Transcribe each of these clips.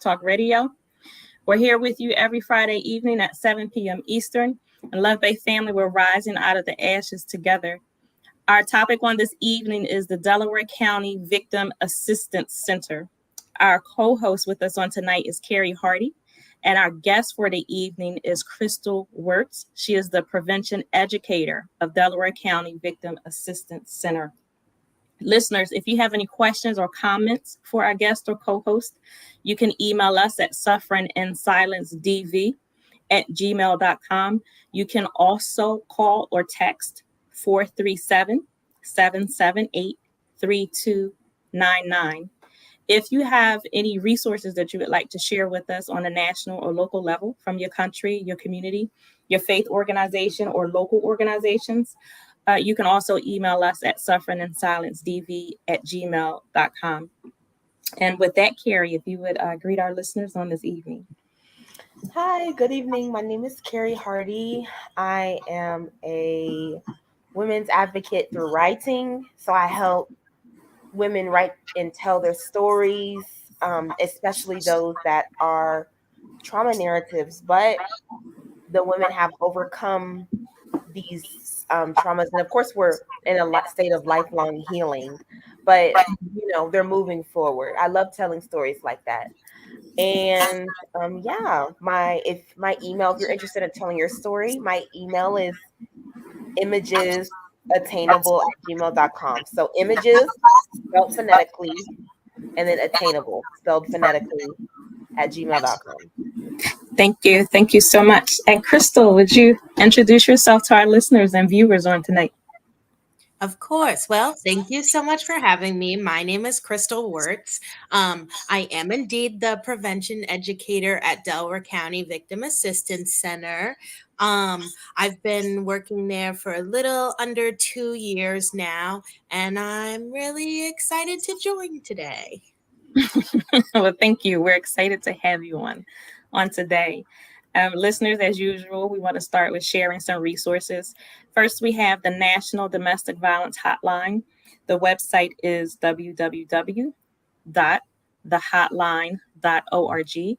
Talk Radio. We're here with you every Friday evening at 7 p.m. Eastern, and Love Bay family, we're rising out of the ashes together. Our topic on this evening is the Delaware County Victim Assistance Center. Our co-host with us on tonight is Kerri Hardy, and our guest for the evening is Crystal WIRTZ. She is the prevention educator of Delaware County Victim Assistance Center. Listeners, if you have any questions or comments for our guest or co-host, you can email us at sufferinginsilencedv@gmail.com. You can also call or text 437-778-3299. If you have any resources that you would like to share with us on a national or local level from your country, your community, your faith organization, or local organizations, you can also email us at sufferinginsilencedv@gmail.com. And with that, Kerri, if you would greet our listeners on this evening. Hi, good evening. My name is Kerri Hardy. I am a women's advocate through writing. So I help women write and tell their stories, especially those that are trauma narratives, but the women have overcome these traumas. And of course, we're in a state of lifelong healing, but they're moving forward. I love telling stories like that. And my email, if you're interested in telling your story, my email is imagesattainable@gmail.com. So images spelled phonetically, and then attainable spelled phonetically @gmail.com. Thank you. Thank you so much. And Crystal, would you introduce yourself to our listeners and viewers on tonight? Of course. Well, thank you so much for having me. My name is Crystal WIRTZ. I am indeed the prevention educator at Delaware County Victim Assistance Center. I've been working there for a little under 2 years now, and I'm really excited to join today. Well, thank you. We're excited to have you on today. Listeners, as usual, we want to start with sharing some resources. First, we have the National Domestic Violence Hotline. The website is www.thehotline.org.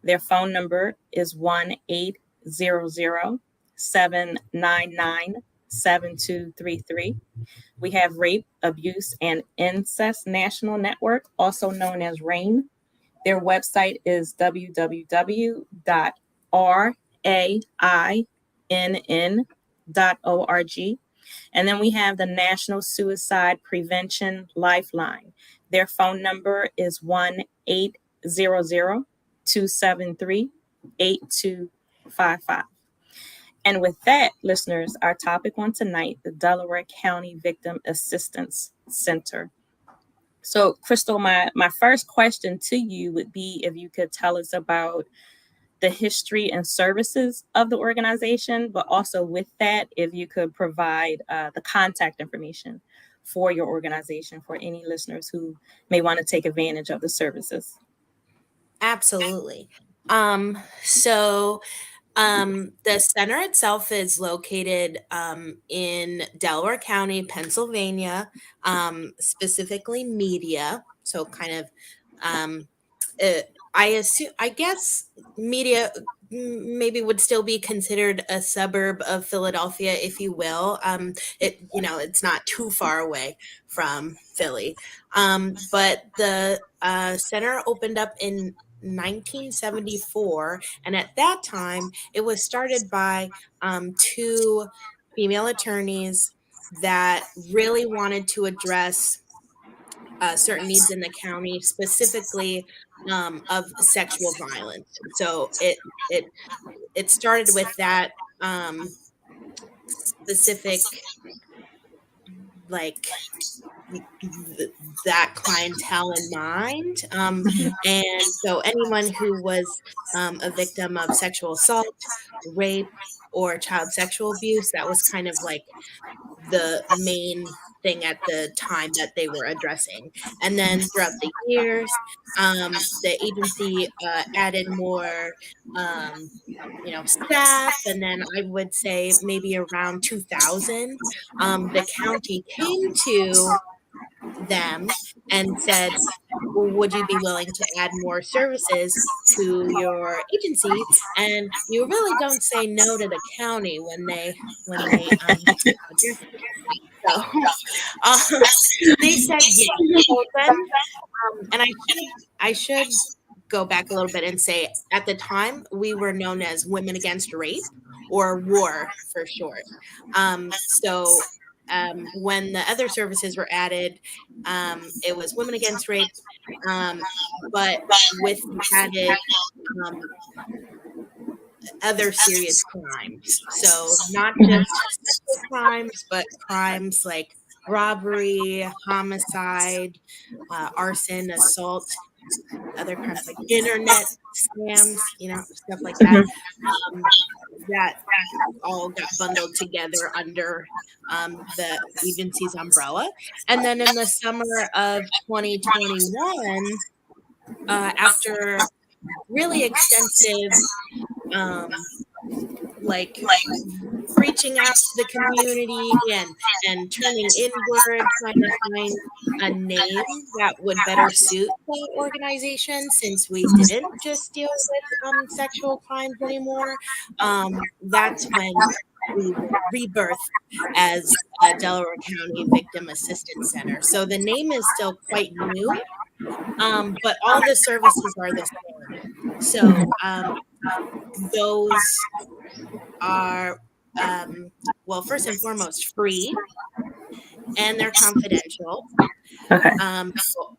Their phone number is 1-800-799-7233. We have Rape, Abuse, and Incest National Network, also known as RAIN. Their website is www.rainn.org. And then we have the National Suicide Prevention Lifeline. Their phone number is 1-800-273-8255. And with that, listeners, our topic on tonight, the Delaware County Victim Assistance Center. So, Crystal, my first question to you would be if you could tell us about the history and services of the organization, but also with that, if you could provide the contact information for your organization for any listeners who may want to take advantage of the services. Absolutely. The center itself is located in Delaware County, Pennsylvania, specifically Media. So kind of, I guess Media maybe would still be considered a suburb of Philadelphia, if you will. It's not too far away from Philly. But the center opened up in 1974, and at that time it was started by two female attorneys that really wanted to address certain needs in the county, specifically of sexual violence. So it started with that specific, like, that clientele in mind. And so anyone who was a victim of sexual assault, rape, or child sexual abuse, that was kind of like the main thing at the time that they were addressing. And then throughout the years, the agency added more staff, and then I would say maybe around 2000, the county came to them and said, would you be willing to add more services to your agency? And you really don't say no to the county when they address it. So they said yes. So then, and I should go back a little bit and say at the time we were known as Women Against Rape, or WAR for short. When the other services were added, it was Women Against Rape, but with the added other serious crimes. So not just sexual crimes, but crimes like robbery, homicide, arson, assault, other crimes like internet scams, stuff like that. That all got bundled together under the agency's umbrella. And then in the summer of 2021, after really extensive reaching out to the community and turning inward, trying to find a name that would better suit the organization, since we didn't just deal with sexual crimes anymore. That's when we were rebirthed as a Delaware County Victim Assistance Center. So the name is still quite new, but all the services are the same. So those are, first and foremost, free, and they're confidential. Okay. So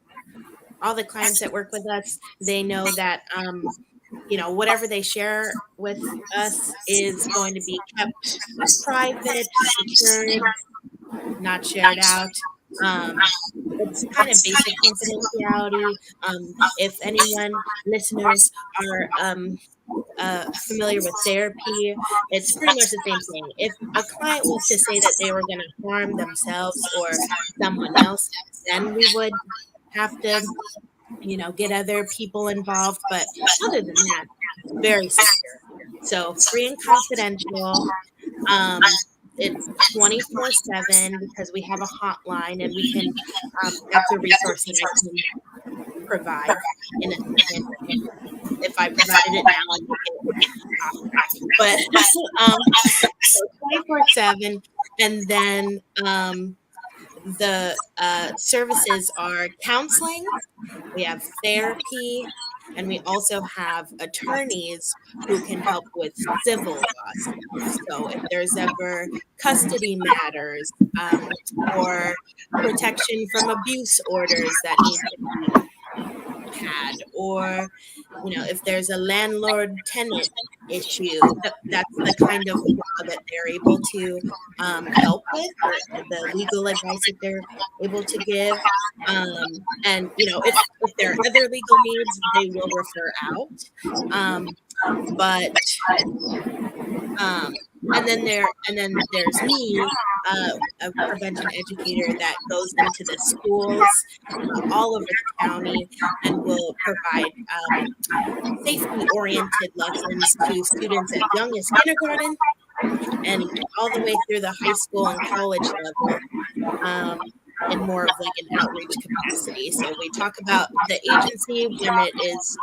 all the clients that work with us, they know that whatever they share with us is going to be kept private, secured, not shared out. It's kind of basic confidentiality. If anyone, listeners, are familiar with therapy, it's pretty much the same thing. If a client was to say that they were going to harm themselves or someone else, then we would have to, get other people involved. But other than that, it's very secure. So free and confidential. It's 24/7 because we have a hotline, and we can, that's a resource that I can provide in a second. If I provided it now, I'd make it. But so 24/7, and then the services are counseling, we have therapy, and we also have attorneys who can help with civil lawsuits. So if there's ever custody matters, or protection from abuse orders that need to be had, or if there's a landlord-tenant issue, that's the kind of law that they're able to help with, or the legal advice that they're able to give. And if there are other legal needs, they will refer out. And then there's me, a prevention educator that goes into the schools all over the county and will provide safety-oriented lessons to students as young as kindergarten and all the way through the high school and college level, in more of like an outreach capacity. So we talk about the agency when it is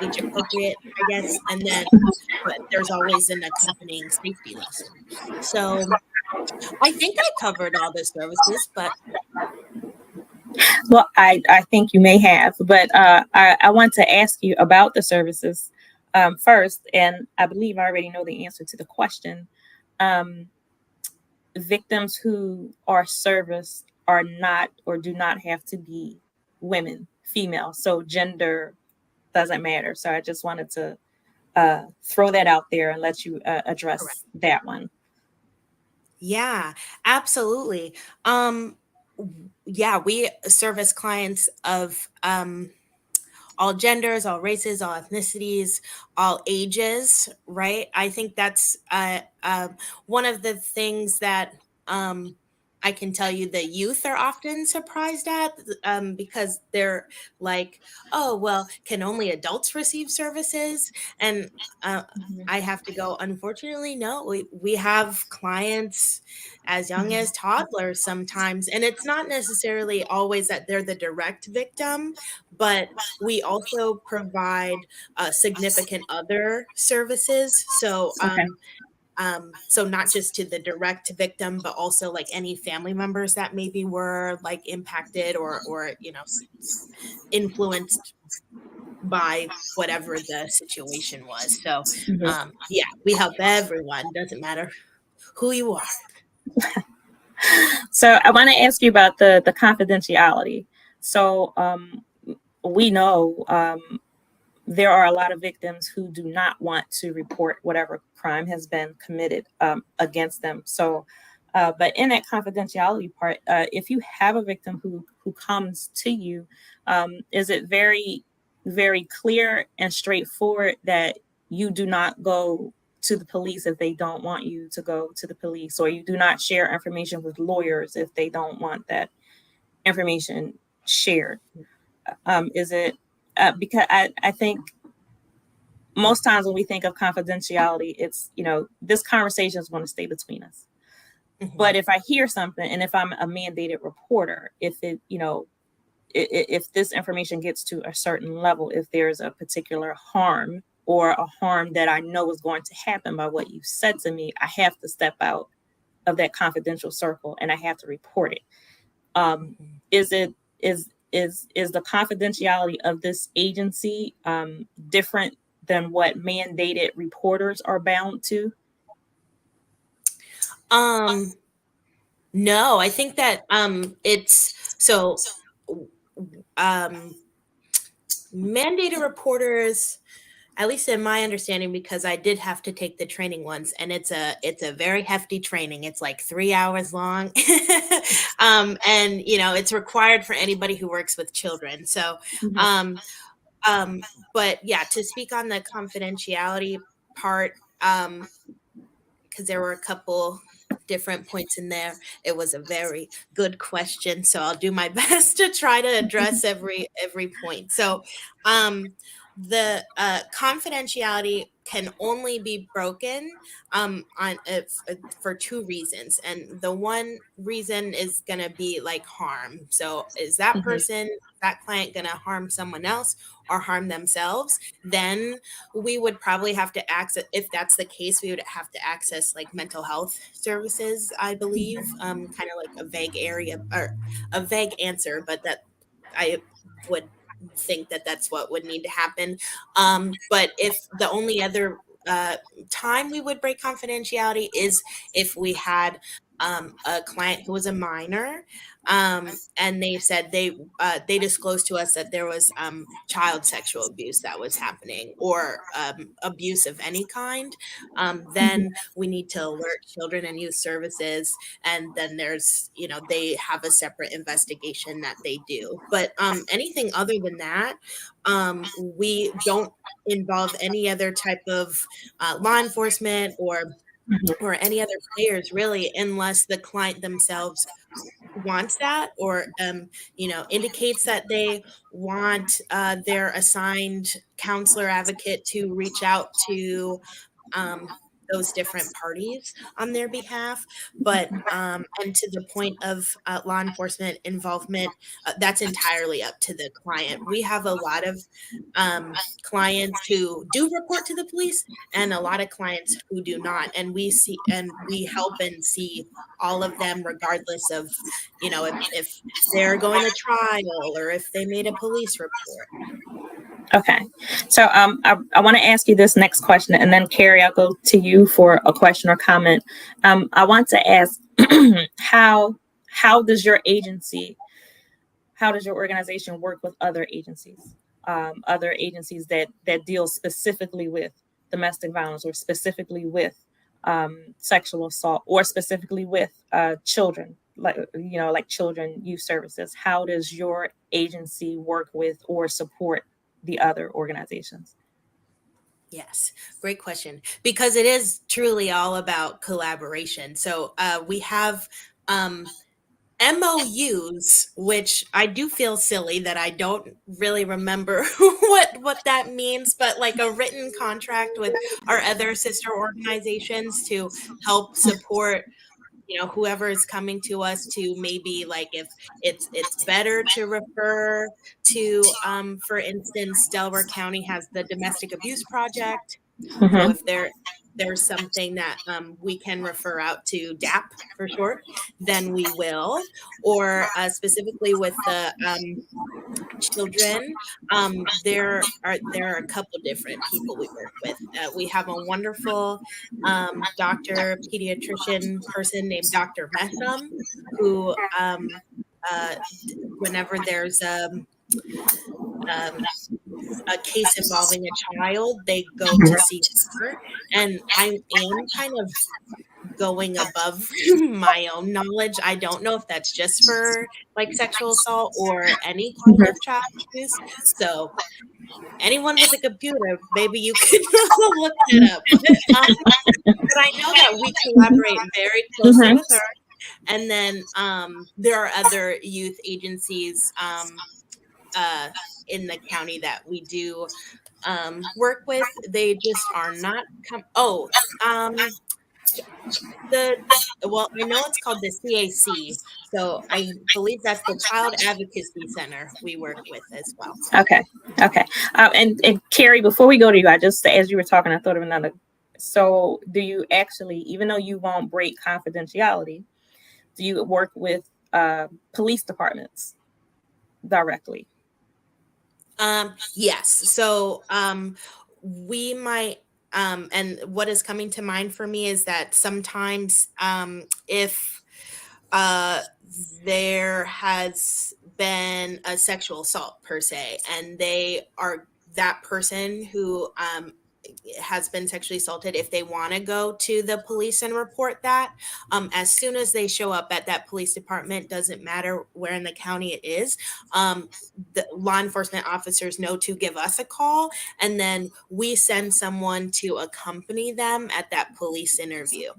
age appropriate, I guess, and then but there's always an accompanying safety lesson. So I think I covered all the services, but Well, I think you may have, but I want to ask you about the services first, and I believe I already know the answer to the question. Victims who are serviced are not or do not have to be women, female, so gender doesn't matter. So I just wanted to throw that out there and let you address Correct. that one. Yeah, absolutely. Yeah, we service clients of all genders, all races, all ethnicities, all ages, right? I think that's one of the things that I I can tell you the youth are often surprised at, because they're like, oh, well, can only adults receive services? And Mhm. I have to go, unfortunately, no. We have clients as young as toddlers sometimes, and it's not necessarily always that they're the direct victim, but we also provide significant other services. Okay. So not just to the direct victim, but also like any family members that maybe were like impacted or influenced by whatever the situation was. So Mhm. yeah, we help everyone, doesn't matter who you are. So I want to ask you about the confidentiality. So we know there are a lot of victims who do not want to report whatever crime has been committed against them. So, but in that confidentiality part, if you have a victim who comes to you, is it very, very clear and straightforward that you do not go to the police if they don't want you to go to the police, or you do not share information with lawyers if they don't want that information shared? Is it because I think most times when we think of confidentiality, it's, this conversation is going to stay between us. Mhm. But if I hear something, and if I'm a mandated reporter, if it, if this information gets to a certain level, if there's a particular harm or a harm that I know is going to happen by what you said to me, I have to step out of that confidential circle and I have to report it. Mhm. Is it is the confidentiality of this agency different than what mandated reporters are bound to? Um, no, I think that it's so um mandated reporters, at least in my understanding, because I did have to take the training once, and it's a very hefty training. It's like 3 hours long. And it's required for anybody who works with children. So Mhm. um um but yeah, to speak on the confidentiality part, because there were a couple different points in there. It was a very good question, so I'll do my best to try to address every point. So, the confidentiality can only be broken on for two reasons, and the one reason is going to be like harm. So, is that Mhm. person, that client, going to harm someone else or harm themselves? Then we would probably have to access, if that's the case, we would have to access like mental health services, I believe. Kind of like a vague area or a vague answer, but that I would think that that's what would need to happen. But if the only other time we would break confidentiality is if we had a client who was a minor, and they said they disclosed to us that there was child sexual abuse that was happening, or abuse of any kind. Then we need to alert Children and Youth Services, and then there's they have a separate investigation that they do. But anything other than that, we don't involve any other type of law enforcement Mhm. or any other players really, unless the client themselves wants that, or indicates that they want their assigned counselor advocate to reach out to um, those different parties on their behalf. But and to the point of law enforcement involvement, that's entirely up to the client. We have a lot of clients who do report to the police, and a lot of clients who do not, and we help and see all of them, regardless of if they're going to trial or if they made a police report. Okay. So I want to ask you this next question, and then Kerri, I'll go to you for a question or comment. I want to ask how how does your agency, how does your organization work with other agencies that deal specifically with domestic violence, or specifically with sexual assault, or specifically with children, like children youth services? How does your agency work with or support the other organizations? Yes, great question. Because it is truly all about collaboration. So we have MOUs, which I do feel silly that I don't really remember what that means, but like a written contract with our other sister organizations to help support, whoever is coming to us, to maybe, like, if it's better to refer to, for instance, Delaware County has the Domestic Abuse Project. So Mhm. if there's something that we can refer out to DAP for short, then we will. Or specifically with the children, there are a couple different people we work with. We have a wonderful doctor, pediatrician person named Dr. Messam, who uh, whenever there's um, a case involving a child, they go to see her. And I am kind of going above my own knowledge. I don't know if that's just for like sexual assault or any kind Mhm. of child abuse. So anyone with a computer, maybe you can look it up. But I know that we collaborate very closely Mhm. with her. And then there are other youth agencies uh, in the county that we do work with. They just are not the well, I know it's called the CAC, so I believe that's the Child Advocacy Center we work with as well. Okay. Okay. And Kerri, before we go to you, I just, as you were talking, I thought of another. So, do you actually, even though you won't break confidentiality, do you work with police departments directly? Yes. So we might and what is coming to mind for me is that sometimes if uh there has been a sexual assault per se, and they are that person who has been sexually assaulted, if they want to go to the police and report that, as soon as they show up at that police department, doesn't matter where in the county it is, the law enforcement officers know to give us a call, and then we send someone to accompany them at that police interview.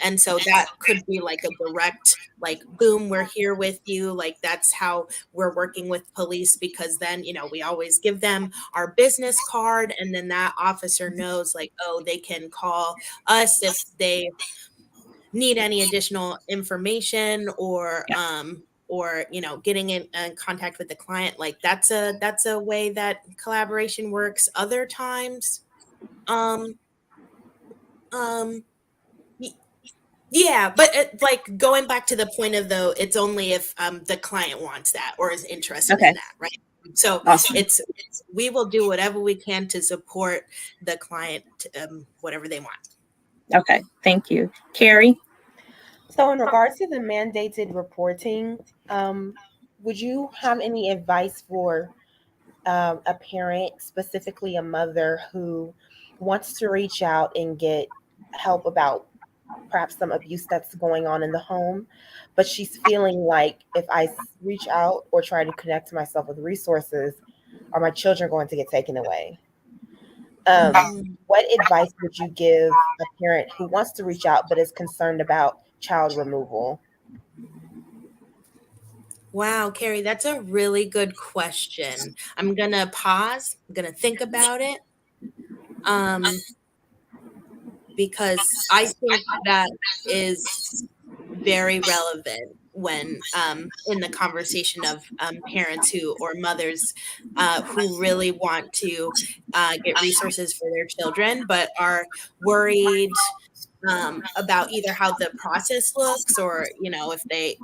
And so that could be like a direct, like, boom, we're here with you. Like, that's how we're working with police, because then, we always give them our business card, and then that officer knows, like, oh, they can call us if they need any additional information, or getting in contact with the client. Like, that's a way that collaboration works. Other times, um um y- yeah, but like, going back to the point of, though, it's only if the client wants that or is interested in Okay. that, right? So Awesome. it's we will do whatever we can to support the client, whatever they want. Okay. Thank you. Kerri? So, in regards to the mandated reporting, would you have any advice for a parent, specifically a mother, who wants to reach out and get help about perhaps some abuse that's going on in the home, but she's feeling like, if I reach out or try to connect myself with resources, are my children going to get taken away? Mhm. What advice would you give a parent who wants to reach out but is concerned about child removal? Wow, Kerri, that's a really good question. I'm gonna pause. I'm gonna think about it. Um, because I think that is very relevant when, in the conversation of parents who, or mothers who really want to get resources for their children, but are worried about either how the process looks, or if they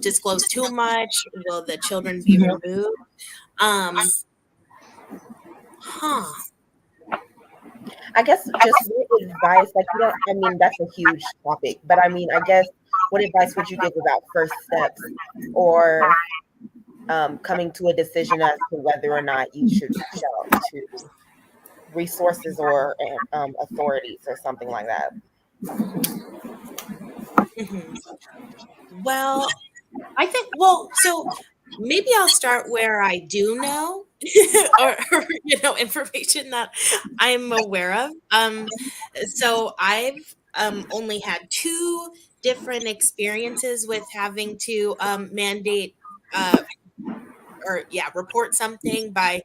disclose too much, will the children be Mhm. removed? um huh I guess just what advice, like, you don't, I mean, that's a huge topic, but I mean, I guess what advice would you give about first steps, or coming to a decision as to whether or not you should reach out to resources or authorities or something like that? mhm. Well, I think, well, so maybe I'll start where I do know, or information that I'm aware of. So I've only had two different experiences with having to mandate report something by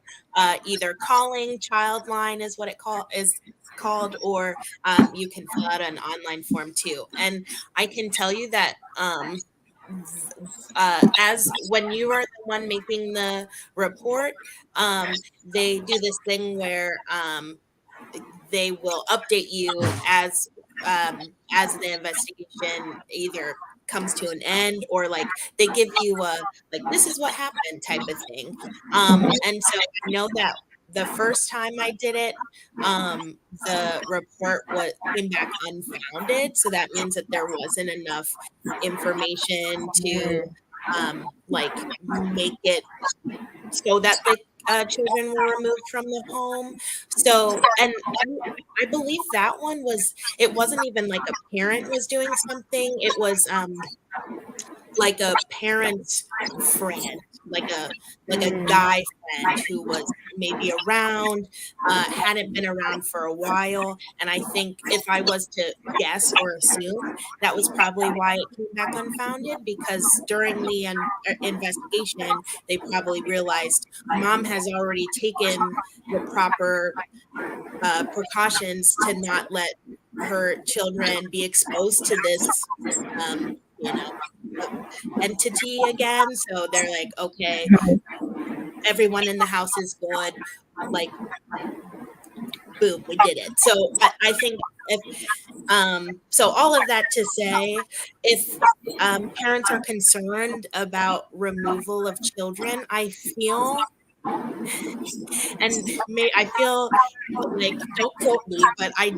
either calling Childline is what is called, or you can fill out an online form too. And I can tell you that as when you are the one making the report, they do this thing where they will update you as the investigation either comes to an end, or like they give you a like this is what happened type of thing. And so I know that the first time I did it, the report came back unfounded, so that means that there wasn't enough information to like make it so that the children were removed from the home. So, and I believe that one it wasn't even like a parent was doing something. It was like a parent friend, like a guy friend who was maybe around, hadn't been around for a while. And I think if I was to guess or assume, that was probably why it came back unfounded, because during the investigation, they probably realized mom has already taken the proper precautions to not let her children be exposed to this, you know, entity again. So they're like, okay, everyone in the house is good. Like, boom, we did it. So I think so all of that to say, if parents are concerned about removal of children, I feel, and I feel like, don't quote me, but I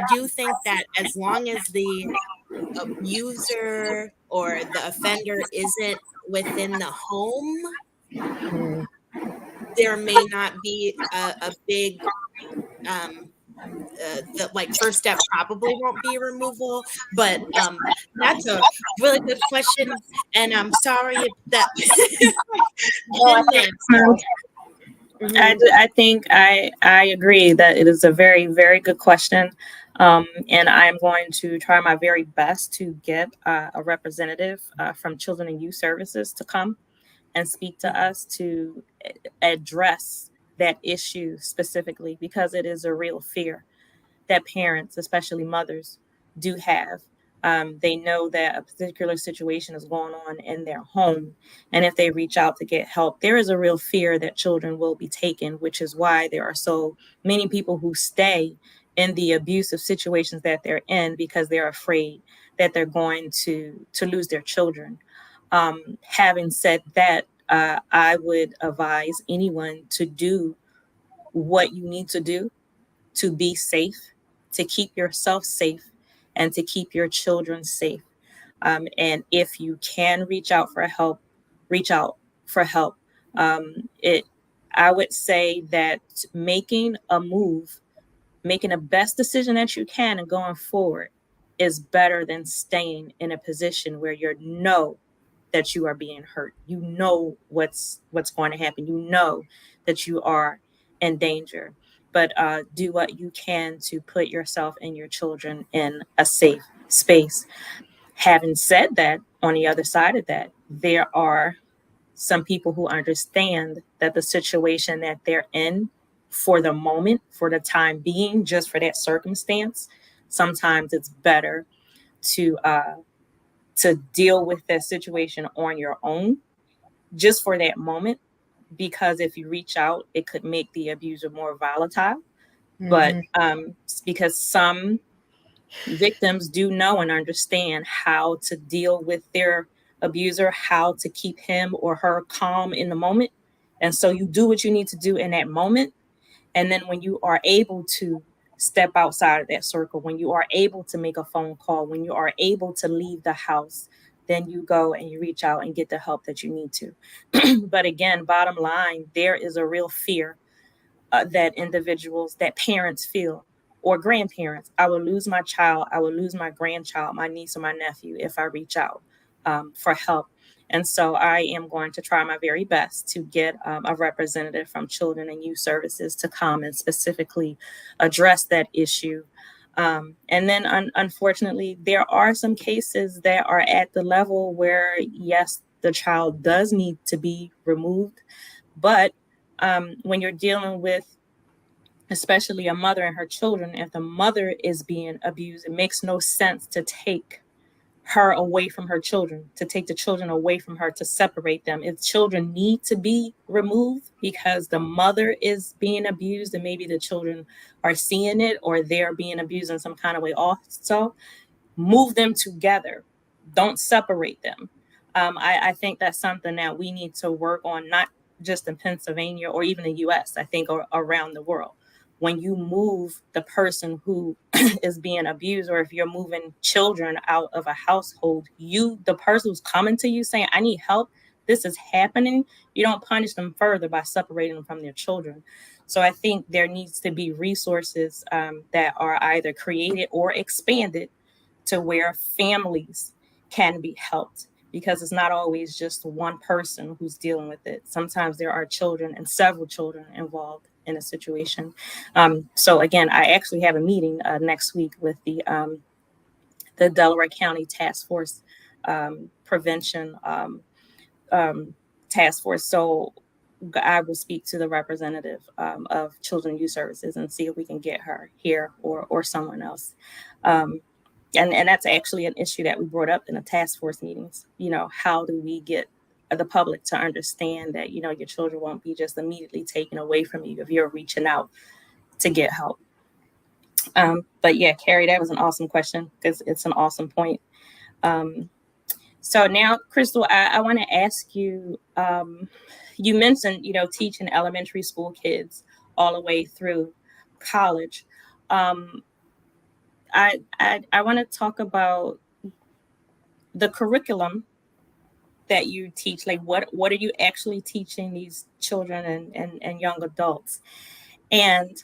do think that as long as the abuser or the offender isn't within the home, there may not be a big the like first step probably won't be removal. But that's a really good question, and I'm sorry if that I think I agree that it is a very, very good question. And I am going to try my very best to get a representative from Children and Youth Services to come and speak to us to address that issue specifically, because it is a real fear that parents, especially mothers, do have. They know that a particular situation is going on in their home. And if they reach out to get help, there is a real fear that children will be taken, which is why there are so many people who stay in the abusive situations that they're in, because they're afraid that they're going to lose their children. Having said that, I would advise anyone to do what you need to do to be safe, to keep yourself safe, and to keep your children safe. And if you can reach out for help, reach out for help. I would say that making a move, making the best decision that you can and going forward is better than staying in a position where you know that you are being hurt. You know what's going to happen. You know that you are in danger. But do what you can to put yourself and your children in a safe space. Having said that, on the other side of that, there are some people who understand that the situation that they're in for the moment, for the time being, just for that circumstance, sometimes it's better to deal with that situation on your own, just for that moment, because if you reach out, it could make the abuser more volatile. But because some victims do know and understand how to deal with their abuser, how to keep him or her calm in the moment. And so you do what you need to do in that moment. And then when you are able to step outside of that circle, when you are able to make a phone call, when you are able to leave the house, then you go and you reach out and get the help that you need to. But again, bottom line, there is a real fear that individuals, that parents feel, or grandparents. I will lose my child, I will lose my grandchild, my niece or my nephew if I reach out for help. And so I am going to try my very best to get a representative from Children and Youth Services to come and specifically address that issue. And then unfortunately, there are some cases that are at the level where, yes, the child does need to be removed. But when you're dealing with, especially a mother and her children, if the mother is being abused, it makes no sense to take her away from her children, to take the children away from her, to separate them. If children need to be removed because the mother is being abused and maybe the children are seeing it or they're being abused in some kind of way also, move them together. Don't separate them. I think that's something that we need to work on, not just in Pennsylvania or even the US, I think around the world. When you move the person who is being abused, or if you're moving children out of a household, the person who's coming to you saying, I need help, this is happening, you don't punish them further by separating them from their children. So I think there needs to be resources that are either created or expanded to where families can be helped, because it's not always just one person who's dealing with it. Sometimes there are children and several children involved in a situation. So again, I actually have a meeting next week with the Delaware County Task Force Prevention Task Force. So I will speak to the representative of Children and Youth Services and see if we can get her here or someone else. And that's actually an issue that we brought up in the task force meetings. How do we get the public to understand that, your children won't be just immediately taken away from you if you're reaching out to get help. But yeah, Kerri, that was an awesome question because it's an awesome point. So now, Crystal, I want to ask you, you mentioned, teaching elementary school kids all the way through college. I want to talk about the curriculum that you teach. Like, what are you actually teaching these children and young adults, and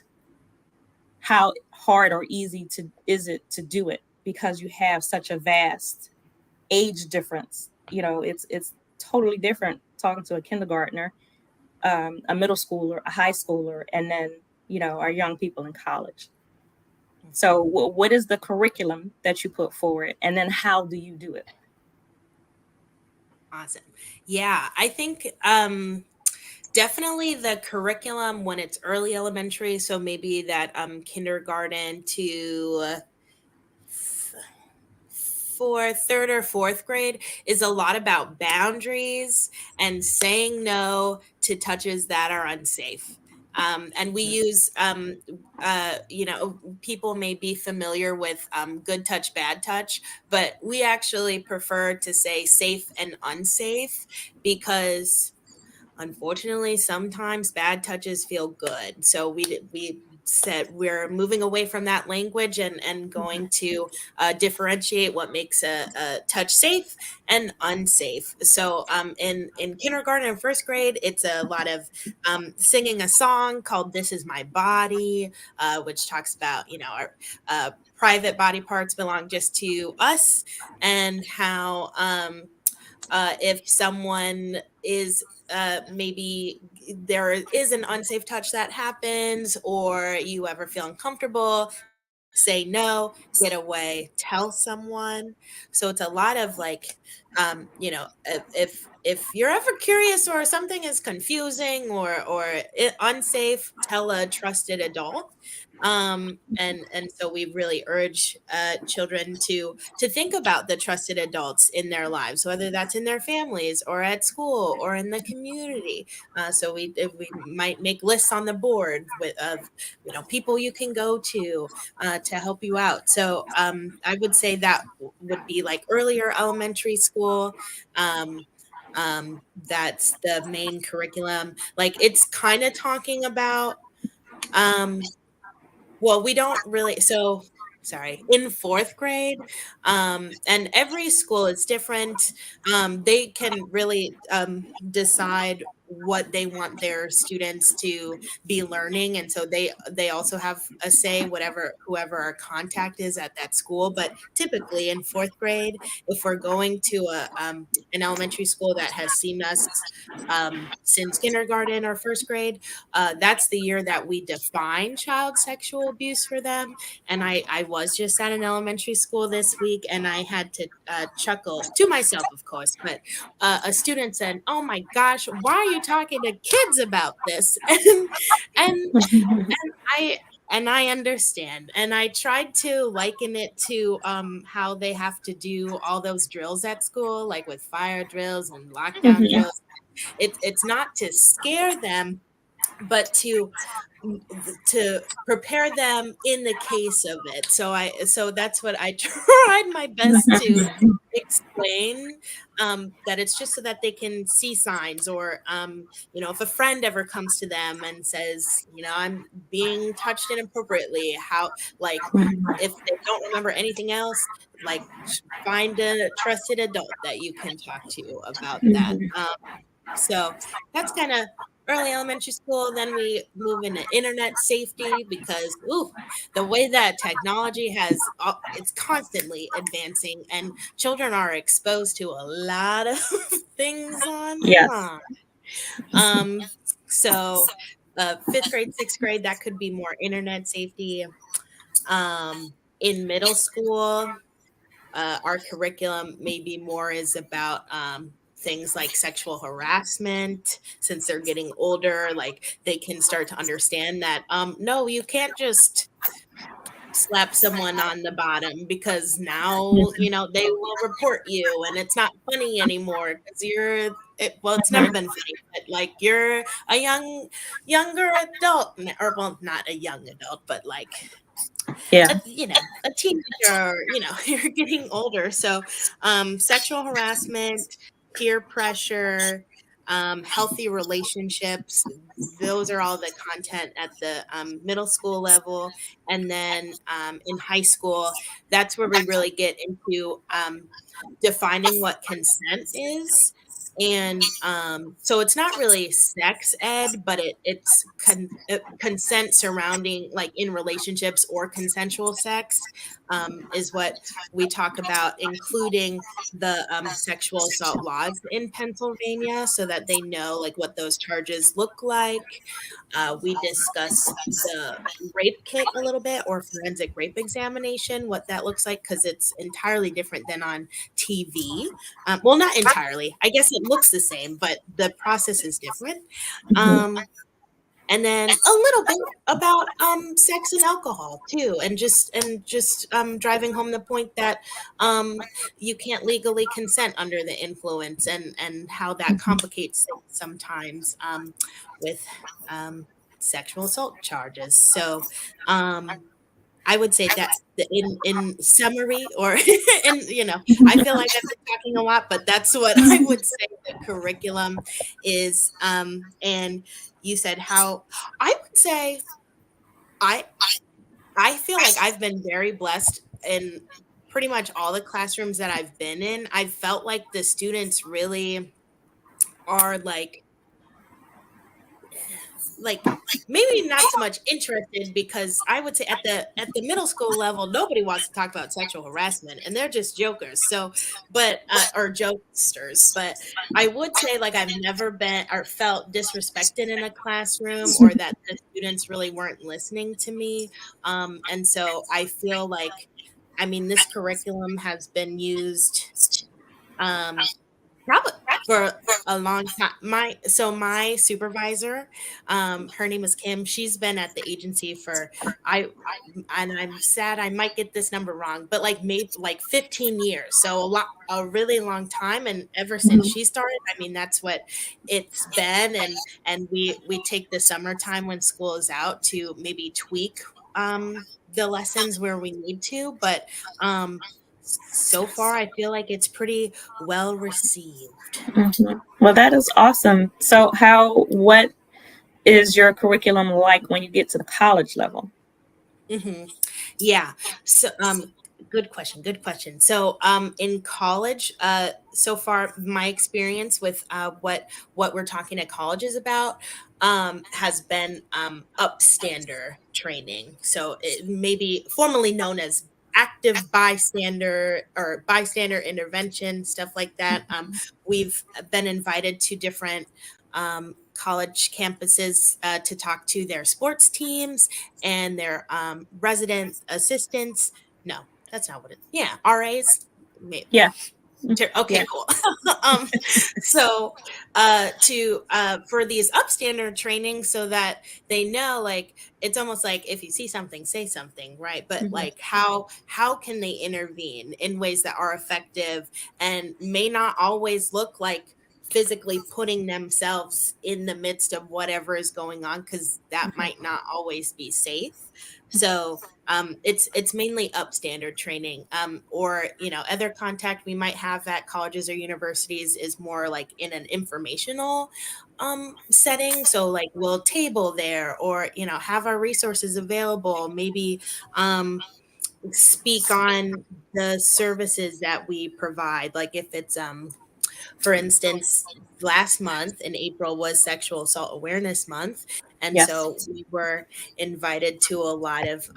how hard or easy is it to do it, because you have such a vast age difference. It's totally different talking to a kindergartner, a middle schooler, a high schooler, and then our young people in college. So what is the curriculum that you put forward, and then how do you do it? Awesome. Yeah, I think definitely the curriculum when it's early elementary, so maybe that kindergarten to for third or fourth grade, is a lot about boundaries and saying no to touches that are unsafe. And we use, people may be familiar with good touch, bad touch, but we actually prefer to say safe and unsafe, because unfortunately sometimes bad touches feel good. So we said we're moving away from that language and going to differentiate what makes a touch safe and unsafe. So in kindergarten and first grade, it's a lot of singing a song called "This Is My Body," which talks about our private body parts belong just to us, and how if someone is maybe there is an unsafe touch that happens, or you ever feel uncomfortable, say no, get away, tell someone. So it's a lot of like, if you're ever curious or something is confusing or unsafe, tell a trusted adult. And so we really urge children to think about the trusted adults in their lives, whether that's in their families or at school or in the community. So we might make lists on the board of people you can go to help you out. So I would say that would be like earlier elementary school. That's the main curriculum. Like it's kind of talking about, well, we don't really, so sorry, in fourth grade, and every school is different. They can really decide what they want their students to be learning, and so they also have a say, whoever our contact is at that school. But typically in fourth grade, if we're going to an elementary school that has seen us since kindergarten or first grade, that's the year that we define child sexual abuse for them. And I was just at an elementary school this week, and I had to chuckle to myself, of course, but a student said, "Oh my gosh, why are you talking to kids about this?" And I and I understand. And I tried to liken it to how they have to do all those drills at school, like with fire drills and lockdown Mhm. drills. It's not to scare them, but to prepare them in the case of it. So that's what I tried my best to explain, that it's just so that they can see signs, or if a friend ever comes to them and says, I'm being touched inappropriately, how, like, if they don't remember anything else, like, find a trusted adult that you can talk to about that. So that's kind of early elementary school. Then we move into internet safety, because the way that technology it's constantly advancing, and children are exposed to a lot of things Yes. online. So fifth grade, sixth grade, that could be more internet safety. In middle school, our curriculum maybe more is about things like sexual harassment. Since they're getting older, like, they can start to understand that no, you can't just slap someone on the bottom, because now they will report you, and it's not funny anymore, because it's never been funny, but like, you're a younger adult, or, well, not a young adult, but like Yeah. a teenager, you're getting older. So sexual harassment, peer pressure, healthy relationships, those are all the content at the middle school level. And then in high school, that's where we really get into defining what consent is. And so it's not really sex ed, but it's consent surrounding, like, in relationships, or consensual sex is what we talk about, including the sexual assault laws in Pennsylvania, so that they know, like, what those charges look like. We discuss the rape kit a little bit, or forensic rape examination, what that looks like, because it's entirely different than on TV. Well, not entirely. I guess it looks the same, but the process is different. And then a little bit about sex and alcohol too, and just driving home the point that you can't legally consent under the influence, and how that complicates things sometimes with sexual assault charges. So I would say that in summary, or and I feel like I've been talking a lot, but that's what I would say the curriculum is. And you said how. I would say I I feel like I've been very blessed in pretty much all the classrooms that I've been in. I felt like the students really are like maybe not so much interested, because I would say at the middle school level, nobody wants to talk about sexual harassment, and they're just jokers. So, but or jokesters. But I would say, like, I've never been or felt disrespected in a classroom, or that the students really weren't listening to me. And so I feel like, I mean, this curriculum has been used probably for a long time. My supervisor, her name is Kim. She's been at the agency for I and I'm sad I might get this number wrong, but like maybe like 15 years. So a really long time. And ever since she started, I mean, that's what it's been. And we take the summertime when school is out to maybe tweak the lessons where we need to. But so far I feel like it's pretty well received. Well, that is awesome. So, what is your curriculum like when you get to the college level? Yeah. So Good question. Good question. So, in college, so far, my experience with what we're talking at college is about has been upstander training. So, it may be formerly known as active bystander or bystander intervention, stuff like that. We've been invited to different college campuses to talk to their sports teams and their resident assistants. No, that's not what it. Yeah, RAs. Yeah. Okay, Yeah. cool. um, so to for these upstander training, so that they know, like, it's almost like if you see something, say something, right? But Mhm. like how can they intervene in ways that are effective and may not always look like physically putting themselves in the midst of whatever is going on, because that Mhm. might not always be safe. So it's mainly upstander training, or other contact we might have at colleges or universities is more like in an informational setting. So like we'll table there, or have our resources available. Maybe speak on the services that we provide. Like if it's for instance, last month in April was Sexual Assault Awareness Month. And Yes. so we were invited to a lot of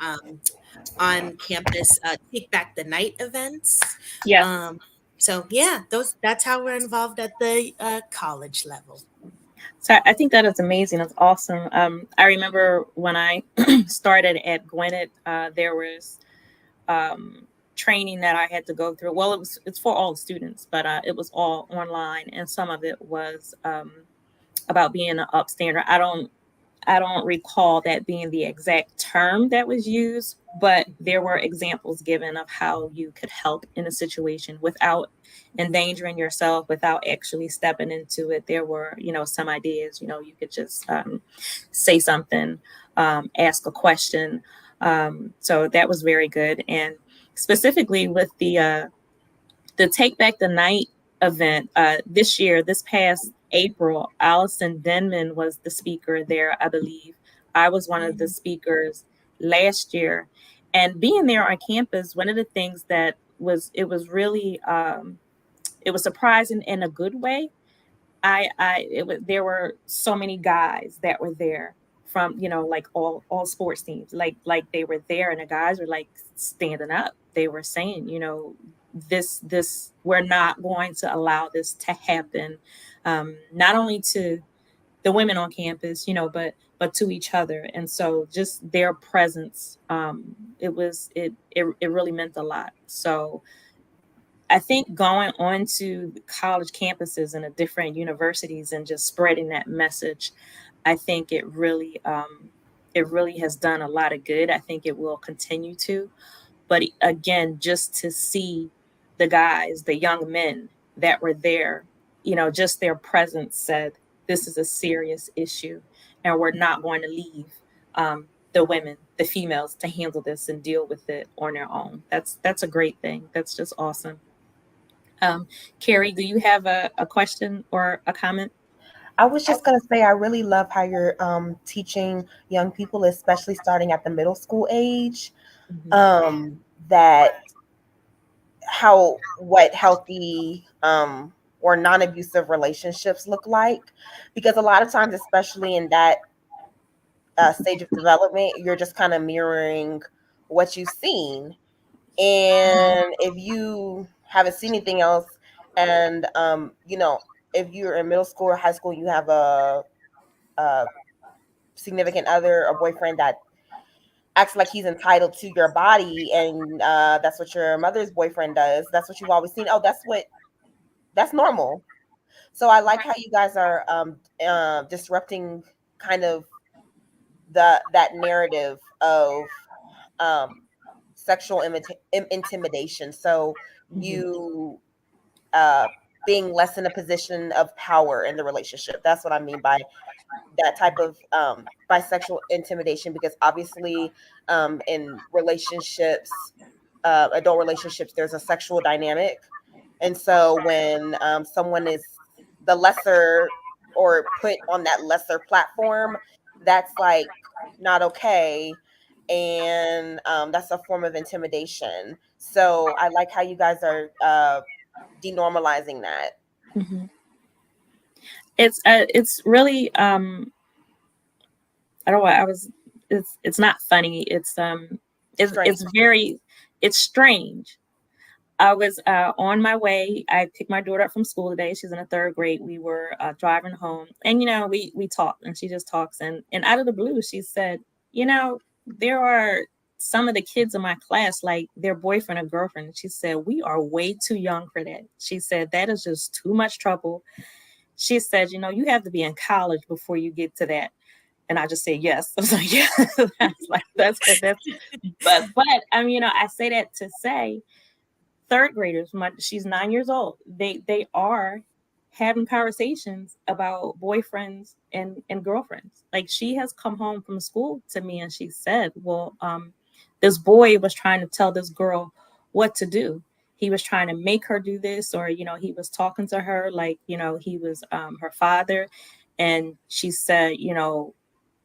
on campus Take Back the Night events. Yes. So yeah, that's how we're involved at the college level. So I think that is amazing. That's awesome. I remember when I started at Gwinnett, there was training that I had to go through. Well, it's for all students, but it was all online, and some of it was about being an upstander. I don't recall that being the exact term that was used, but there were examples given of how you could help in a situation without endangering yourself, without actually stepping into it. There were, some ideas. You could just say something, ask a question. So that was very good, and specifically with the Take Back the Night event this past April, Allison Denman was the speaker there, I believe. I was one of the speakers last year. And being there on campus, one of the things that was really, it was surprising in a good way. There were so many guys that were there from, like all sports teams, like they were there, and the guys were like standing up. They were saying, this we're not going to allow this to happen, not only to the women on campus, but to each other. And so just their presence, it really meant a lot. So I think going on to college campuses and the different universities and just spreading that message, I think it really has done a lot of good. I think it will continue to. But again, just to see the guys, the young men that were there, just their presence said, this is a serious issue, and we're not going to leave the women, the females, to handle this and deal with it on their own. That's a great thing. That's just awesome. Kerri, do you have a question or a comment? I was just going to say, I really love how you're teaching young people, especially starting at the middle school age, Mhm. that what healthy or non-abusive relationships look like, because a lot of times, especially in that stage of development, you're just kind of mirroring what you've seen. And if you haven't seen anything else, and if you're in middle school or high school, you have a significant other, a boyfriend that acts like he's entitled to your body, and that's what your mother's boyfriend does. That's what you've always seen. Oh, that's normal. So I like how you guys are disrupting kind of that narrative of um, sexual intimidation. So Mhm. you uh, being less in a position of power in the relationship. That's what I mean by that type of bisexual intimidation, because obviously in relationships, adult relationships, there's a sexual dynamic. And so when someone is the lesser or put on that lesser platform, that's like not okay. and that's a form of intimidation. So I like how you guys are denormalizing that. Mm-hmm. It's really I don't know. It's not funny. It's very, it's strange. I was on my way. I picked my daughter up from school today. She's in the 3rd grade. We were driving home, and we talked, and she just talks, and out of the blue, she said, there are some of the kids in my class, like their boyfriend or girlfriend. She said, we are way too young for that. She said, that is just too much trouble. She said, you have to be in college before you get to that. And I just said yes. I was like, yeah. I was like, that's good. But I say that to say 3rd graders, she's 9 years old. They are having conversations about boyfriends and girlfriends. Like, she has come home from school to me and she said, well, this boy was trying to tell this girl what to do. He was trying to make her do this, or, he was talking to her like, he was her father. And she said,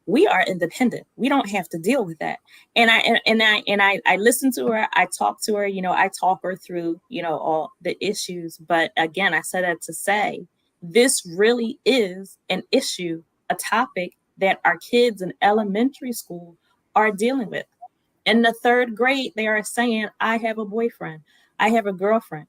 we are independent. We don't have to deal with that. And I listened to her. I talked to her. I talk her through, all the issues. But again, I said that to say this really is an issue, a topic that our kids in elementary school are dealing with. In the 3rd grade, they are saying, I have a boyfriend, I have a girlfriend,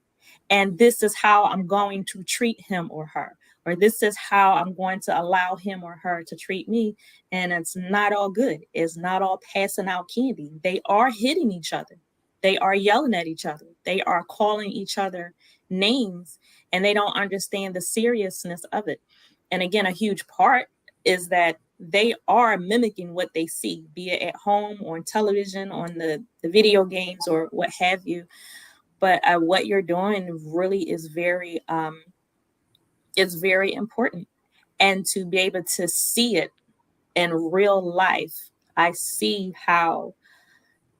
and this is how I'm going to treat him or her, or this is how I'm going to allow him or her to treat me. And it's not all good. It's not all passing out candy. They are hitting each other. They are yelling at each other. They are calling each other names, and they don't understand the seriousness of it. And again, a huge part is that they are mimicking what they see, be it at home, on television, on the video games, or what have you. But what you're doing really is very important. And to be able to see it in real life, I see how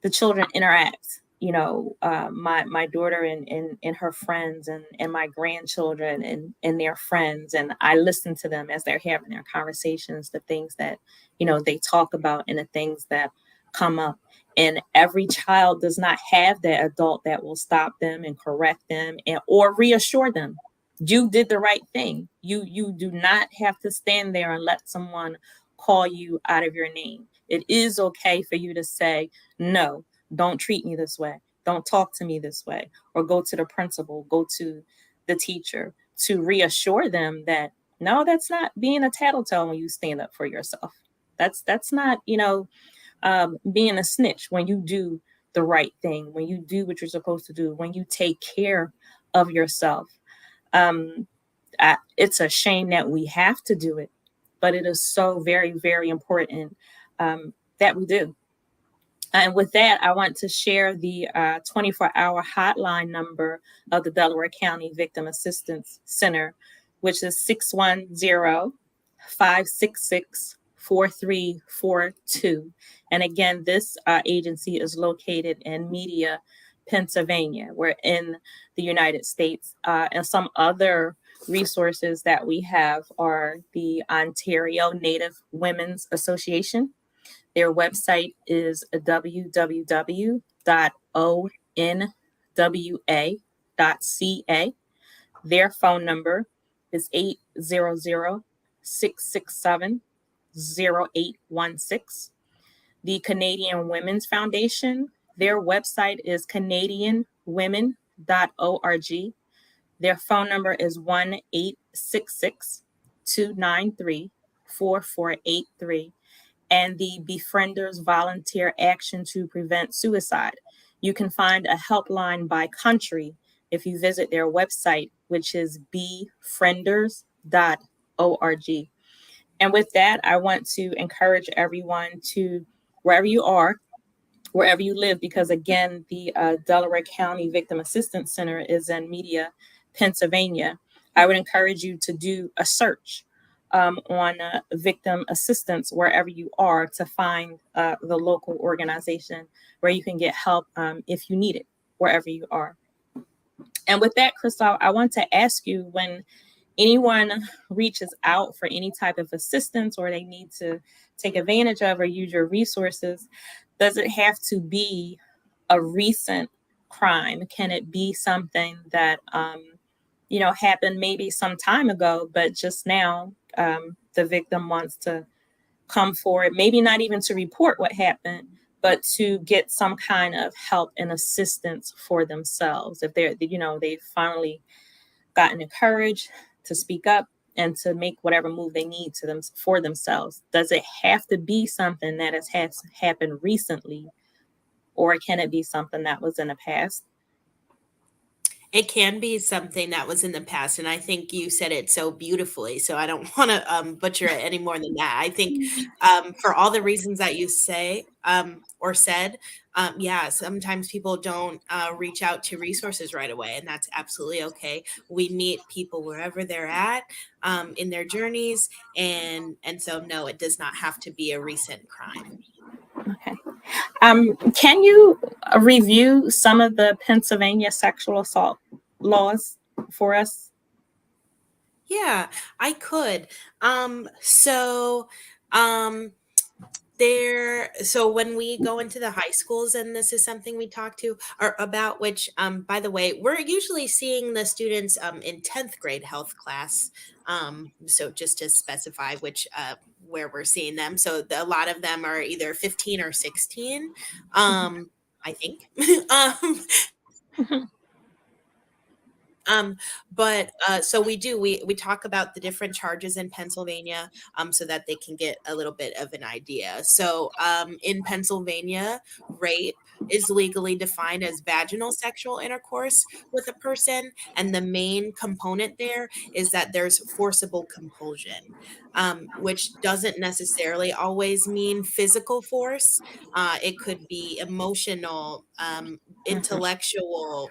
the children interact. My daughter and her friends, and my grandchildren and their friends, and I listen to them as they're having their conversations, the things that they talk about, and the things that come up. And every child does not have that adult that will stop them and correct them or reassure them you did the right thing. You do not have to stand there and let someone call you out of your name. It is okay for you to say, no, don't treat me this way. Don't talk to me this way. Or go to the principal, go to the teacher, to reassure them that, no, that's not being a tattletale when you stand up for yourself. That's not, being a snitch when you do the right thing, when you do what you're supposed to do, when you take care of yourself. It's a shame that we have to do it, but it is so very, very important that we do. And with that, I want to share the 24-hour hotline number of the Delaware County Victim Assistance Center, which is 610-566-4342. And again, this agency is located in Media, Pennsylvania. We're in the United States. And some other resources that we have are the Ontario Native Women's Association. Their website is www.onwa.ca. Their phone number is 800-667-0816. The Canadian Women's Foundation, their website is canadianwomen.org. Their phone number is 1-866-293-4483. And the Befrienders Volunteer Action to Prevent Suicide. You can find a helpline by country if you visit their website, which is befrienders.org. And with that, I want to encourage everyone to, wherever you are, wherever you live, because again, the Delaware County Victim Assistance Center is in Media, Pennsylvania. I would encourage you to do a search on victim assistance wherever you are, to find the local organization where you can get help if you need it, wherever you are. And with that, Crystal, I want to ask you, when anyone reaches out for any type of assistance, or they need to take advantage of or use your resources, does it have to be a recent crime? Can it be something that, happened maybe some time ago, but just now the victim wants to come forward, maybe not even to report what happened, but to get some kind of help and assistance for themselves. If they've finally gotten the courage to speak up and to make whatever move they need for themselves. Does it have to be something that has happened recently, or can it be something that was in the past? It can be something that was in the past, and I think you said it so beautifully, so I don't want to butcher it any more than that. I think for all the reasons that you say or said, yeah, sometimes people don't reach out to resources right away, and that's absolutely okay. We meet people wherever they're at in their journeys, and so no, it does not have to be a recent crime. Okay. Can you review some of the Pennsylvania sexual assault laws for us? Yeah, I could. So so when we go into the high schools, and this is something we talk to or about, which by the way, we're usually seeing the students in 10th grade health class. So just to specify which where we're seeing them. So a lot of them are either 15 or 16. I think. But so we talk about the different charges in Pennsylvania so that they can get a little bit of an idea. So in Pennsylvania, rape is legally defined as vaginal sexual intercourse with a person, and the main component there is that there's forcible compulsion, which doesn't necessarily always mean physical force. It could be emotional, intellectual.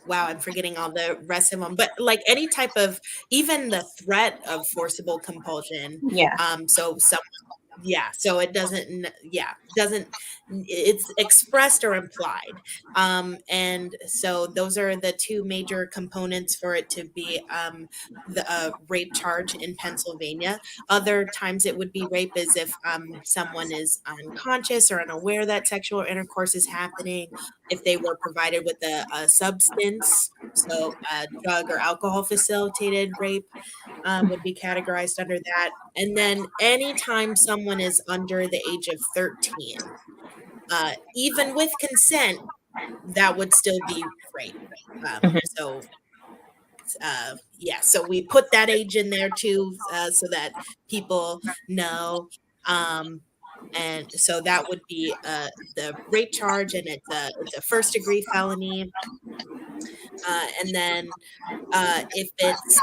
Wow, I'm forgetting all the rest of them, but like any type of, even the threat of forcible compulsion. Yeah. So it doesn't, it's expressed or implied. And so those are the two major components for it to be the rape charge in Pennsylvania. Other times it would be rape as if someone is unconscious or unaware that sexual intercourse is happening, if they were provided with a substance, so drug or alcohol facilitated rape would be categorized under that. And then anytime someone is under the age of 13, even with consent, that would still be rape. So so we put that age in there too, so that people know. And so that would be the rape charge, and it's a first degree felony. And then if it's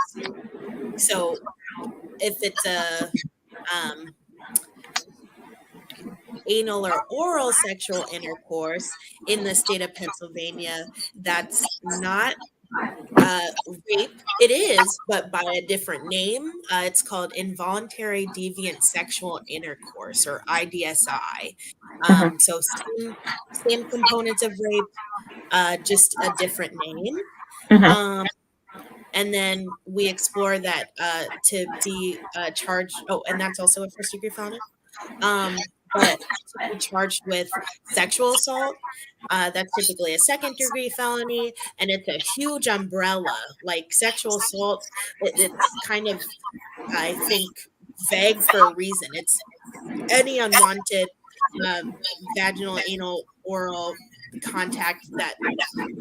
a anal or oral sexual intercourse in the state of Pennsylvania, that's not rape. It is, but by a different name. It's called involuntary deviant sexual intercourse, or IDSI. So same components of rape, just a different name. And then we explore that to be charged. Oh, and that's also a first degree felony. But to be charged with sexual assault, that's typically a second degree felony, and it's a huge umbrella. Like sexual assault, it's kind of, I think, vague for a reason. It's any unwanted vaginal, anal, oral contact that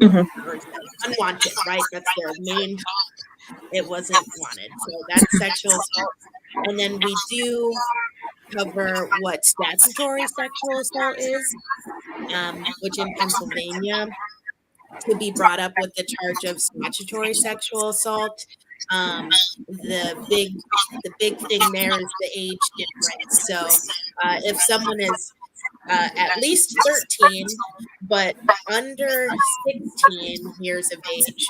or unwanted, right? That's their main. It wasn't wanted, so that's sexual assault. And then we do cover what statutory sexual assault is, which in Pennsylvania could be brought up with the charge of statutory sexual assault. The big thing there is the age difference. So if someone is at least 13, but under 16 years of age,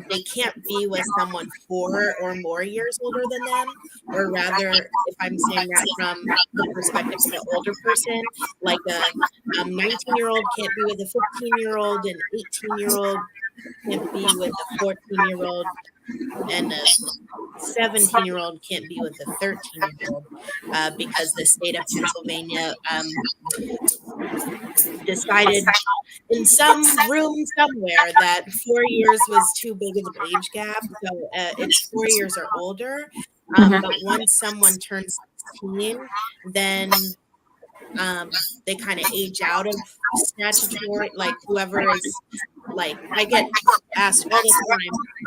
they can't be with someone 4 or more years older than them, or rather, if I'm saying that from the perspective of an older person, like a 19-year-old can't be with a 15-year-old, an 18-year-old can't be with a 14-year-old, and a 17-year-old can't be with a 13-year-old because the state of Pennsylvania decided in some room somewhere that 4 years was too big of an age gap. So it's 4 years or older. But once someone turns 16, then they kind of age out of statutory, like whoever is, like, I get asked all the time,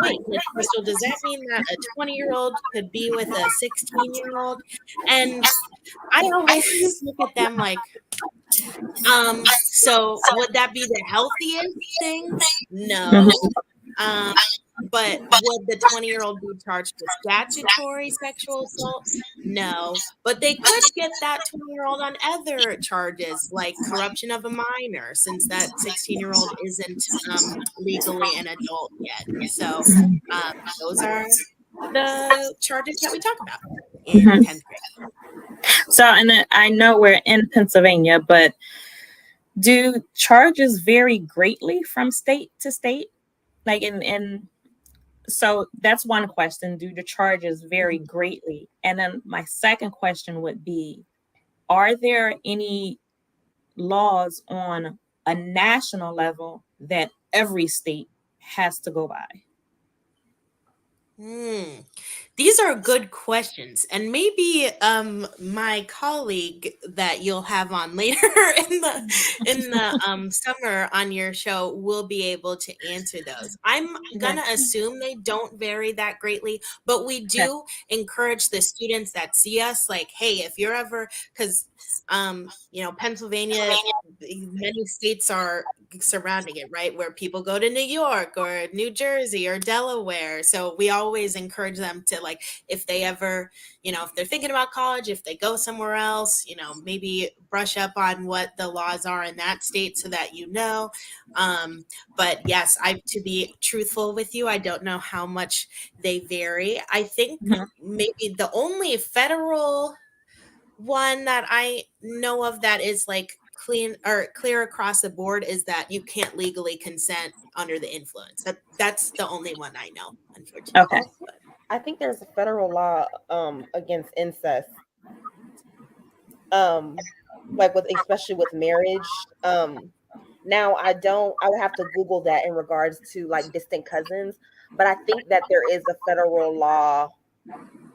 wait, Miss Crystal, does that mean that a 20-year-old could be with a 16-year-old? And I always look at them like, so would that be the healthiest thing? No. But would the 20-year-old be charged with statutory sexual assault? No. But they could get that 20-year-old on other charges like corruption of a minor, since that 16-year-old isn't legally an adult yet. So those are the charges that we talk about in 10th grade. So, and then I know we're in Pennsylvania, but do charges vary greatly from state to state? Like so that's one question. Do the charges vary greatly? And then my second question would be, are there any laws on a national level that every state has to go by? These are good questions, and maybe my colleague that you'll have on later in the summer on your show will be able to answer those. I'm gonna assume they don't vary that greatly, but we do encourage the students that see us, like, hey, if you're ever, because Pennsylvania, many states are surrounding it, right? Where people go to New York or New Jersey or Delaware. So we always encourage them to, like, if they ever, if they're thinking about college, if they go somewhere else, maybe brush up on what the laws are in that state so that But yes, to be truthful with you, I don't know how much they vary. I think maybe the only federal one that I know of that is like clear across the board is that you can't legally consent under the influence. That's the only one I know, unfortunately. Okay. I think there's a federal law against incest. Especially with marriage. Now I would have to Google that in regards to like distant cousins, but I think that there is a federal law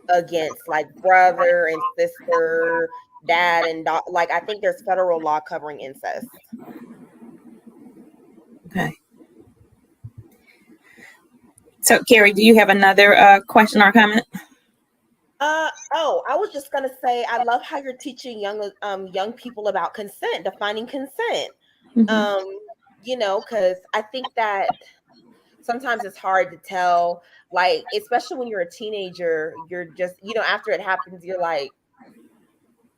against like brother and sister, dad and like I think there's federal law covering incest. Okay. So, Kerri, do you have another question or comment? I was just gonna say I love how you're teaching young people about consent, defining consent. Because I think that sometimes it's hard to tell, like, especially when you're a teenager, you're just, after it happens, you're like,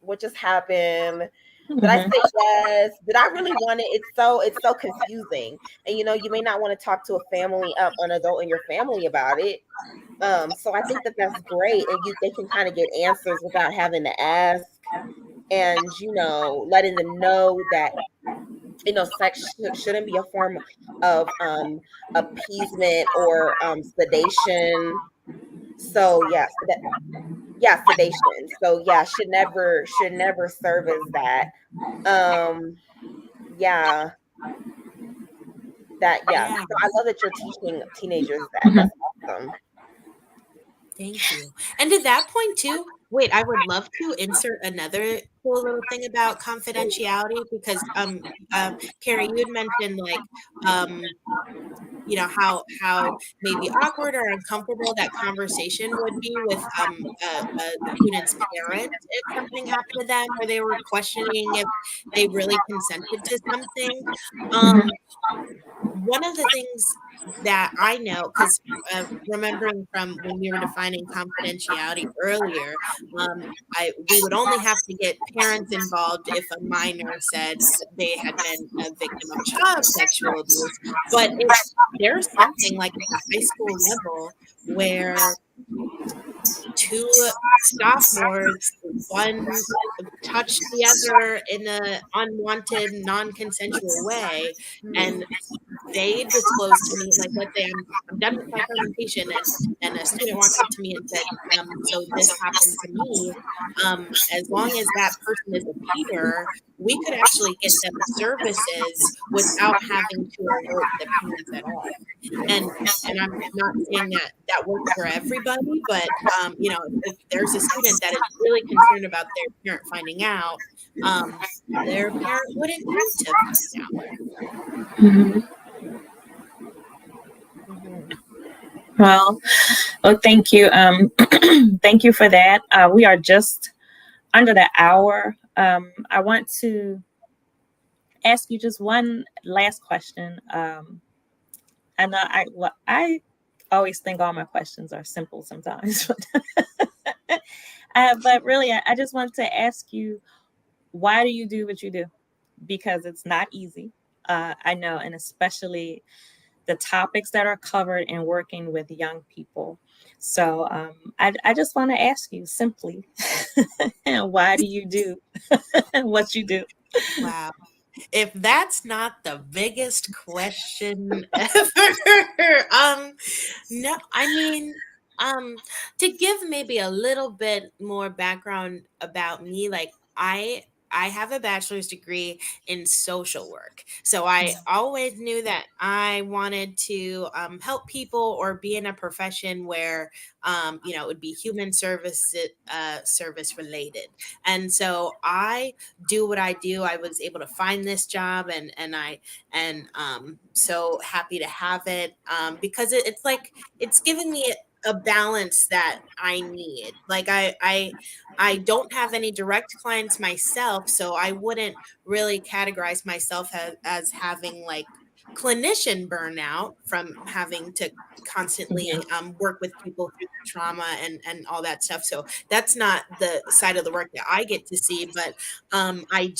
what just happened? Did I say yes? Did I really want it? It's so confusing. And, you may not want to talk to an adult in your family about it. So I think that that's great. And they can kind of get answers without having to ask, and, letting them know that, sex shouldn't be a form of appeasement or sedation. So sedation. So should never serve as that. So I love that you're teaching teenagers that. That's awesome. Thank you. And to that point too, wait, I would love to insert another cool little thing about confidentiality, because Kerri, you had mentioned like how maybe awkward or uncomfortable that conversation would be with a student's parent if something happened to them, or they were questioning if they really consented to something. One of the things that I know, because remembering from when we were defining confidentiality earlier, we would only have to get parents involved if a minor said they had been a victim of child sexual abuse. But if there's something like at the high school level where two sophomores, one touched the other in an unwanted, non-consensual way, and they disclosed to me, like, let's say I'm done with my presentation, and a student walked up to me and said, so this happened to me. As long as that person is a peer, we could actually get them services without having to alert the parents at all. And I'm not saying that that works for everybody, but if there's a student that is really concerned about their parent finding out, their parent wouldn't need to find out. Mhm. Well, thank you. Thank you for that. We are just under the hour. I want to ask you just one last question. I know I always think all my questions are simple sometimes, but really, I just want to ask you, why do you do what you do? Because it's not easy. I know, and especially the topics that are covered in working with young people. So I just want to ask you simply, why do you do what you do? Wow. If that's not the biggest question ever. No, I mean, to give maybe a little bit more background about me, like I have a bachelor's degree in social work. So I always knew that I wanted to help people or be in a profession where, it would be human service related. And so I do what I do. I was able to find this job, and so happy to have it, because it's like it's giving me a balance that I need. Like I don't have any direct clients myself, so I wouldn't really categorize myself as having like clinician burnout from having to constantly work with people through trauma and all that stuff. So that's not the side of the work that I get to see, but I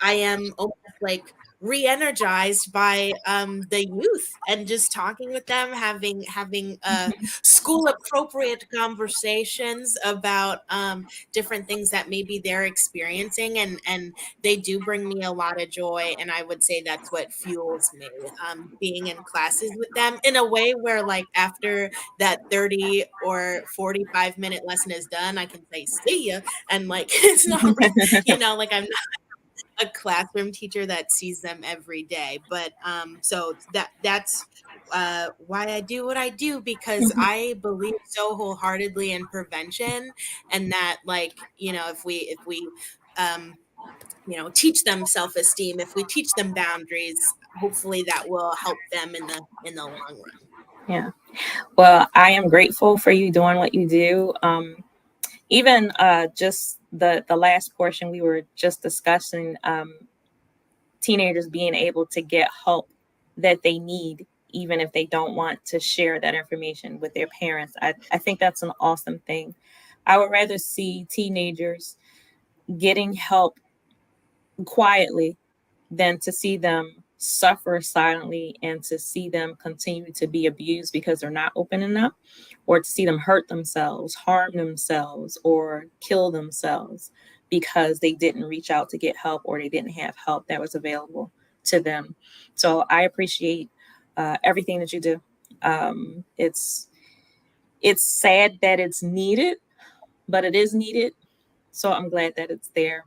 am almost like re-energized by the youth and just talking with them, having school appropriate conversations about different things that maybe they're experiencing, and they do bring me a lot of joy, and I would say that's what fuels me, being in classes with them in a way where, like, after that 30 or 45-minute lesson is done, I can say see ya, and like it's not like, like I'm a classroom teacher that sees them every day, but so that's why I do what I do, because I believe so wholeheartedly in prevention, and that, like, if we teach them self-esteem, if we teach them boundaries, hopefully that will help them in the long run. Yeah. Well, I am grateful for you doing what you do. Even just the last portion we were just discussing, teenagers being able to get help that they need, even if they don't want to share that information with their parents. I think that's an awesome thing. I would rather see teenagers getting help quietly than to see them suffer silently and to see them continue to be abused because they're not opening up, or to see them hurt themselves, harm themselves, or kill themselves because they didn't reach out to get help, or they didn't have help that was available to them. So I appreciate everything that you do. It's sad that it's needed, but it is needed. So I'm glad that it's there.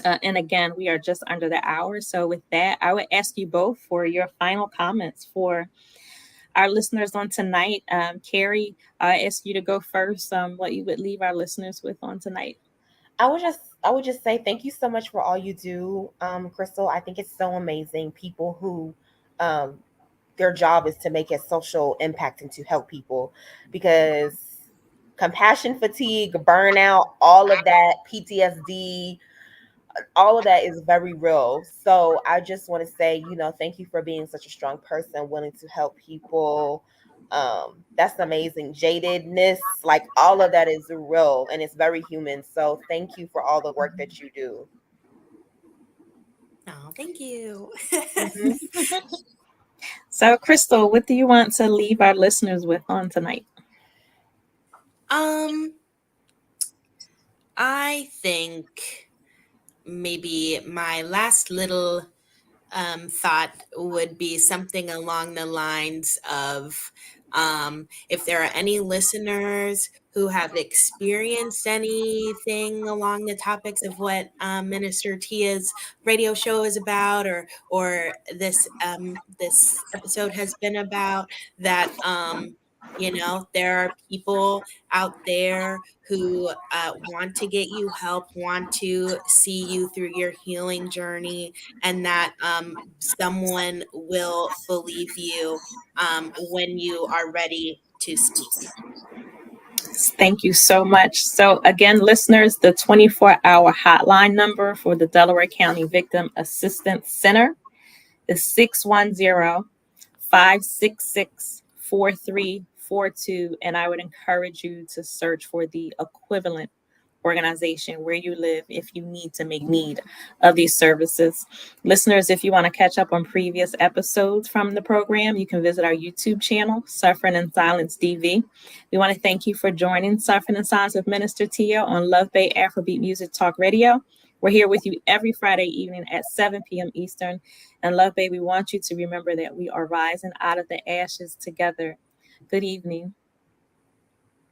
And again, we are just under the hour. So with that, I would ask you both for your final comments for our listeners on tonight. Kerri, I ask you to go first. What you would leave our listeners with on tonight? I would just say thank you so much for all you do, Crystal. I think it's so amazing. People who their job is to make a social impact and to help people, because compassion fatigue, burnout, all of that, PTSD, all of that is very real. So I just want to say, thank you for being such a strong person, willing to help people. That's amazing. Jadedness, like all of that is real and it's very human. So thank you for all the work that you do. Oh, thank you. Mhm. So, Crystal, what do you want to leave our listeners with on tonight? I think maybe my last little thought would be something along the lines of If there are any listeners who have experienced anything along the topics of what Minister Tia's radio show is about, or this this episode has been about, that there are people out there who want to get you help, want to see you through your healing journey, and that someone will believe you when you are ready to speak. Thank you so much. So again, listeners, the 24-hour hotline number for the Delaware County Victim Assistance Center is 610-566-4342. And I would encourage you to search for the equivalent organization where you live if you need to make need of these services. Listeners, if you want to catch up on previous episodes from the program, you can visit our YouTube channel, Suffering in Silence DV. We want to thank you for joining Suffering in Silence with Minister Tia on Love Bay Afrobeat Music Talk Radio. We're here with you every Friday evening at 7 p.m. Eastern. And Love Bay, we want you to remember that we are rising out of the ashes together. Good evening.